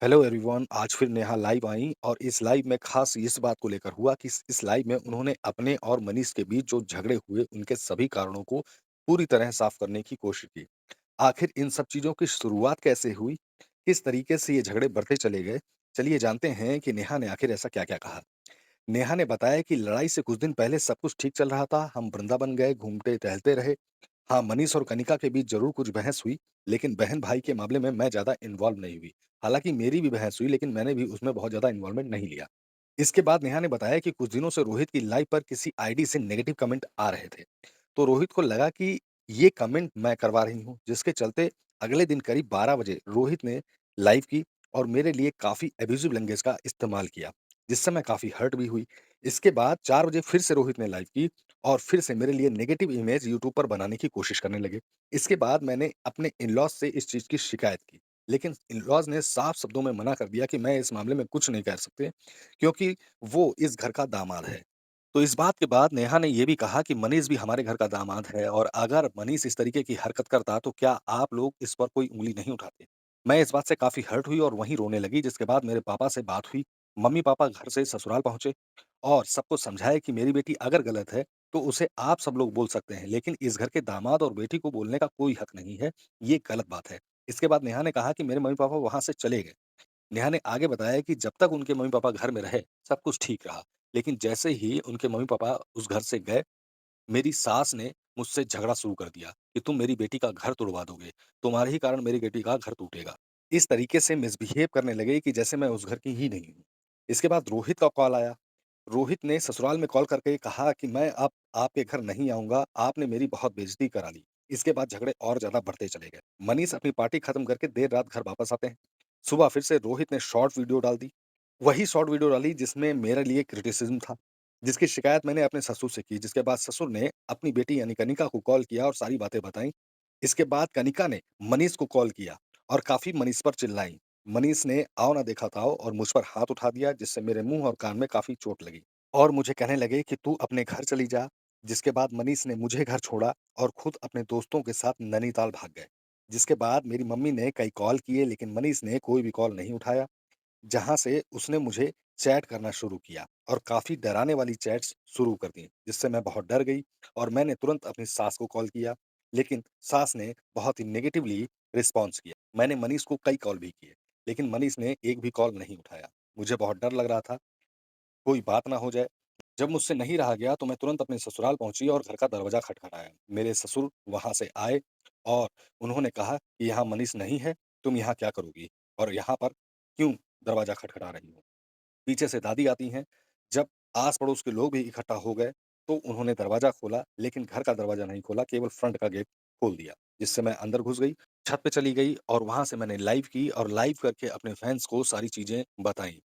Hello everyone, आज फिर Neha live आई और इस लाइव में खास इस बात को लेकर हुआ कि इस लाइव में उन्होंने अपने और मनीष के बीच जो झगड़े हुए उनके सभी कारणों को पूरी तरह साफ करने की कोशिश की। आखिर इन सब चीजों की शुरुआत कैसे हुई, किस तरीके से ये झगड़े बढ़ते चले गए। चलिए जानते हैं कि नेहा ने आखिर ऐसा क्या क्या कहा। नेहा ने बताया कि लड़ाई से कुछ दिन पहले सब कुछ ठीक चल रहा था, हम वृंदावन गए, घूमते टहलते रहे। हाँ, मनीष और कनिका के बीच ज़रूर कुछ बहस हुई, लेकिन बहन-भाई के मामले में मैं ज़्यादा इन्वॉल्व नहीं हुई। हालाँकि मेरी भी बहस हुई, लेकिन मैंने भी उसमें बहुत ज़्यादा इन्वॉल्वमेंट नहीं लिया। इसके बाद नेहा ने बताया कि कुछ दिनों से रोहित की लाइव पर किसी आईडी से नेगेटिव कमेंट आ रहे थे। तो रोहित को लगा कि ये कमेंट मैं करवा रही हूँ, जिसके चलते अगले दिन करीब 12 बजे रोहित ने लाइव की और मेरे लिए काफ़ी अब्यूज़िव लैंग्वेज का इस्तेमाल किया, जिससे मैं काफ़ी हर्ट भी हुई। इसके बाद 4 बजे फिर से रोहित ने लाइव की और फिर से मेरे लिए नेगेटिव इमेज यूट्यूब पर बनाने की कोशिश करने लगे। इसके बाद मैंने अपने इन-लॉज़ से इस चीज़ की शिकायत की, लेकिन इन-लॉज़ ने साफ शब्दों में मना कर दिया कि मैं इस मामले में कुछ नहीं कर सकते, क्योंकि वो इस घर का दामाद है। तो इस बात के बाद नेहा ने ये भी कहा कि मनीष भी हमारे घर का दामाद है और अगर मनीष इस तरीके की हरकत करता तो क्या आप लोग इस पर कोई उँगली नहीं उठाते? मैं इस बात से काफ़ी हर्ट हुई और वहीं रोने लगी, जिसके बाद मेरे पापा से बात हुई। मम्मी-पापा घर से ससुराल पहुँचे और सबको समझाया कि मेरी बेटी अगर गलत है, तो उसे आप सब लोग बोल सकते हैं, लेकिन इस घर के दामाद और बेटी को बोलने का कोई हक नहीं है, ये गलत बात है। इसके बाद नेहा ने कहा कि मेरे मम्मी-पापा वहाँ से चले गए। नेहा ने आगे बताया कि जब तक उनके मम्मी-पापा घर में रहे, सब कुछ ठीक रहा, लेकिन जैसे ही उनके मम्मी-पापा उस घर से गए, मेरी सास ने मुझसे झगड़ा शुरू कर दिया कि तुम मेरी बेटी का घर तुड़वा दोगे, तुम्हारे ही कारण मेरी बेटी का घर टूटेगा। इस तरीके से मिसबिहेव करने लगे कि जैसे मैं उस घर की ही नहीं हूँ। इसके बाद रोहित का कॉल आया। रोहित ने ससुराल में कॉल करके कहा कि मैं अब आपके घर नहीं आऊँगा, आपने मेरी बहुत बेइज़्ज़ती करा ली। इसके बाद झगड़े और ज़्यादा बढ़ते चले गए। मनीष अपनी पार्टी खत्म करके देर रात घर वापस आते हैं। सुबह फिर से रोहित ने शॉर्ट वीडियो डाल दी। वही शॉर्ट वीडियो डाली जिसमें मेरे लिए क्रिटिसिज़्म था, जिसकी शिकायत मैंने अपने ससुर से की, जिसके बाद ससुर ने अपनी बेटी यानी कनिका को कॉल किया और सारी बातें बताई। इसके बाद कनिका ने मनीष को कॉल किया और काफ़ी मनीष पर चिल्लाई। मनीष ने आओ ना देखा ताओ और मुझ पर हाथ उठा दिया, जिससे मेरे मुँह और कान में काफ़ी चोट लगी और मुझे कहने लगे कि तू अपने घर चली जा। जिसके बाद मनीष ने मुझे घर छोड़ा और खुद अपने दोस्तों के साथ नैनीताल भाग गए। जिसके बाद मेरी मम्मी ने कई कॉल किए, लेकिन मनीष ने कोई भी कॉल नहीं उठाया। जहाँ से उसने मुझे चैट करना शुरू किया और काफ़ी डराने वाली चैट्स शुरू कर दी, जिससे मैं बहुत डर गई और मैंने तुरंत अपनी सास को कॉल किया, लेकिन सास ने बहुत ही नेगेटिवली रिस्पॉन्स किया। मैंने मनीष को कई कॉल भी किए, लेकिन मनीष ने एक भी कॉल नहीं उठाया। मुझे बहुत डर लग रहा था, कोई बात ना हो जाए। जब मुझसे नहीं रहा गया तो मैं तुरंत अपने ससुराल पहुँची और घर का दरवाज़ा खटखटाया। मेरे ससुर वहाँ से आए और उन्होंने कहा कि यहाँ मनीष नहीं है, तुम यहाँ क्या करोगी? और यहाँ पर क्यों दरवाज़ा खटखटा रही हो? पीछे से दादी आती हैं। जब आस-पड़ोस के लोग भी इकट्ठा हो गए, तो उन्होंने दरवाज़ा खोला, लेकिन घर का दरवाज़ा नहीं खोला, केवल फ्रंट का गेट खोल दिया, जिससे मैं अंदर घुस गई, छत पे चली गई और वहाँ से मैंने लाइव की और लाइव करके अपने फैन्स को सारी चीज़ें बताई।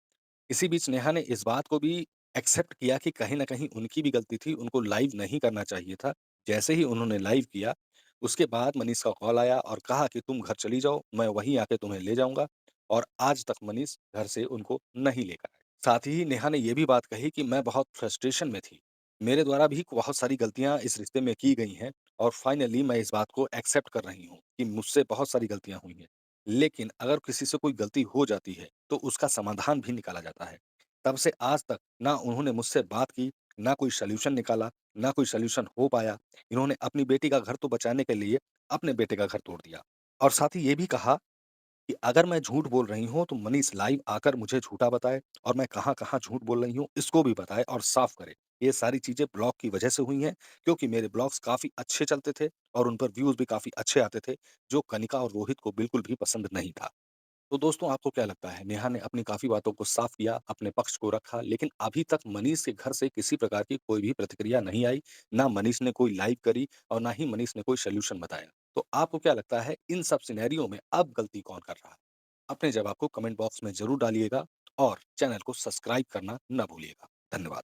इसी बीच नेहा ने इस बात को भी एक्सेप्ट किया कि कहीं न कहीं उनकी भी गलती थी, उनको लाइव नहीं करना चाहिए था। जैसे ही उन्होंने लाइव किया, उसके बाद मनीष का कॉल आया और कहा कि तुम घर चली जाओ, मैं वहीं आके तुम्हें ले जाऊँगा और आज तक मनीष घर से उनको नहीं लेकर आए। साथ ही नेहा ने ये भी बात कही कि मैं बहुत फ्रस्ट्रेशन में थी। मेरे द्वारा भी बहुत सारी गलतियाँ इस रिश्ते में की गई हैं और फाइनली मैं इस बात को एक्सेप्ट कर रही हूँ कि मुझसे बहुत सारी गलतियाँ हुई हैं। लेकिन अगर किसी से कोई गलती हो जाती है, तो उसका समाधान भी निकाला जाता है। तब से आज तक ना उन्होंने मुझसे बात की, ना कोई सॉल्यूशन निकाला, ना कोई सॉल्यूशन हो पाया। इन्होंने अपनी बेटी का घर तो बचाने के लिए अपने बेटे का घर तोड़ दिया और साथ ही ये भी कहा कि अगर मैं झूठ बोल रही हूँ, तो मनीष लाइव आकर मुझे झूठा बताए और मैं कहाँ-कहाँ झूठ बोल रही हूँ, इसको भी बताए और साफ करे। ये सारी चीज़ें ब्लॉग की वजह से हुई हैं, क्योंकि मेरे ब्लॉग्स काफ़ी अच्छे चलते थे और उन पर व्यूज़ भी काफ़ी अच्छे आते थे, जो कनिका और रोहित को बिल्कुल भी पसंद नहीं था। तो दोस्तों आपको क्या लगता है? नेहा ने अपनी काफ़ी बातों को साफ किया, अपने पक्ष को रखा, लेकिन अभी तक मनीष के घर से किसी प्रकार की कोई भी प्रतिक्रिया नहीं आई, ना मनीष ने कोई लाइव करी और ना ही मनीष ने कोई सॉल्यूशन बताया। तो आपको क्या लगता है इन सब सिनेरियो में अब गलती कौन कर रहा है? अपने जवाब को कमेंट बॉक्स में ज़रूर डालिएगा और चैनल को सब्सक्राइब करना ना भूलिएगा। धन्यवाद।